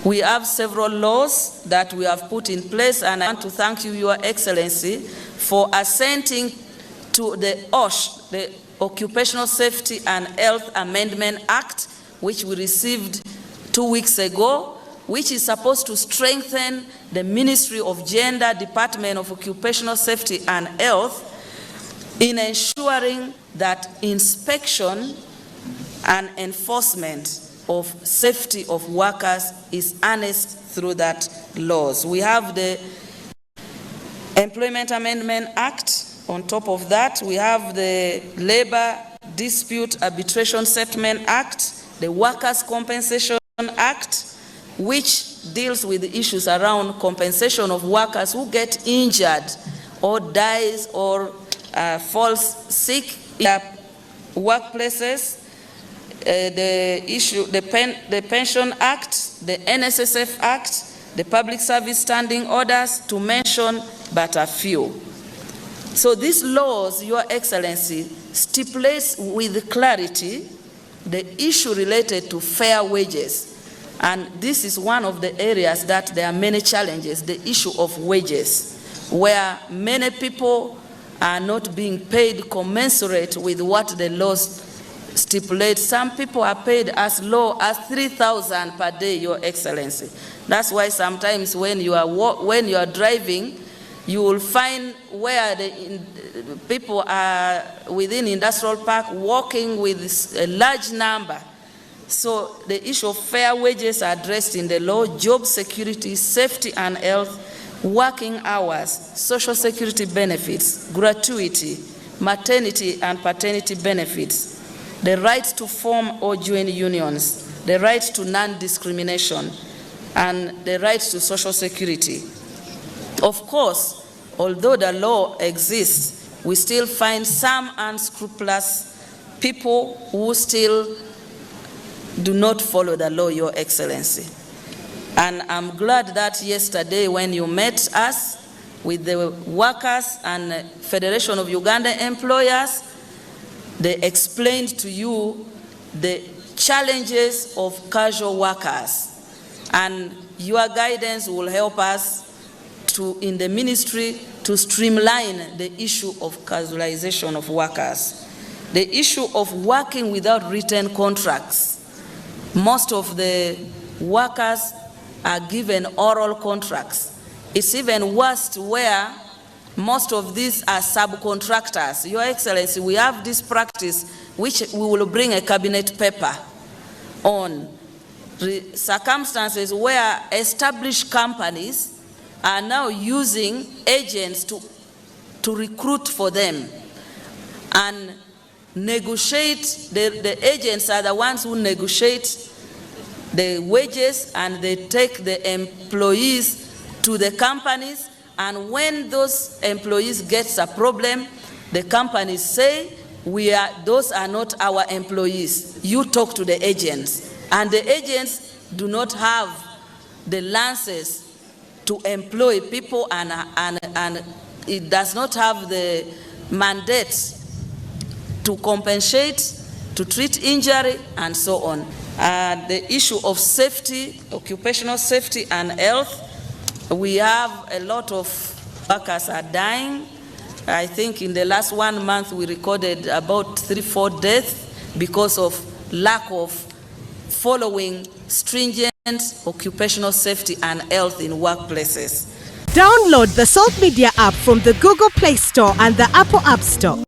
We have several laws that we have put in place, and I want to thank you, Your Excellency, for assenting to the OSH, the Occupational Safety and Health Amendment Act, which we received 2 weeks ago, which is supposed to strengthen the Ministry of Gender, Department of Occupational Safety and Health in ensuring that inspection and enforcement of safety of workers is harnessed through that laws. We have the Employment Amendment Act. On top of that, we have the Labor Dispute Arbitration Settlement Act, the Workers' Compensation Act, which deals with the issues around compensation of workers who get injured or dies or falls sick in their workplaces. The Pension Act, the NSSF Act, the Public Service Standing Orders, to mention but a few. So these laws, Your Excellency, stipulates with clarity the issue related to fair wages. And this is one of the areas that there are many challenges, the issue of wages, where many people are not being paid commensurate with what the laws stipulate. Some people are paid as low as 3,000 per day, Your Excellency. That's why sometimes when you are driving, you will find where the people are within industrial park walking with a large number. So the issue of fair wages are addressed in the law: job security, safety and health, working hours, social security benefits, gratuity, maternity and paternity benefits, the right to form or join unions, the right to non-discrimination, and the right to social security. Of course, although the law exists, we still find some unscrupulous people who still do not follow the law, Your Excellency. And I'm glad that yesterday when you met us with the workers and Federation of Uganda Employers, they explained to you the challenges of casual workers, and your guidance will help us in the ministry to streamline the issue of casualization of workers. The issue of working without written contracts. Most of the workers are given oral contracts. It's even worse where most of these are subcontractors. Your Excellency, we have this practice which we will bring a cabinet paper on circumstances where established companies are now using agents to recruit for them and negotiate. The agents are the ones who negotiate the wages, and they take the employees to the companies, and when those employees get a problem, the companies say, those are not our employees, you talk to the agents. And the agents do not have the licenses to employ people, and it does not have the mandate to compensate, to treat injury, and so on. The issue of safety, occupational safety and health, we have a lot of workers are dying. I think in the last 1 month we recorded about 3-4 deaths because of lack of following stringent occupational safety and health in workplaces. Download the Salt Media app from the Google Play Store and the Apple App Store.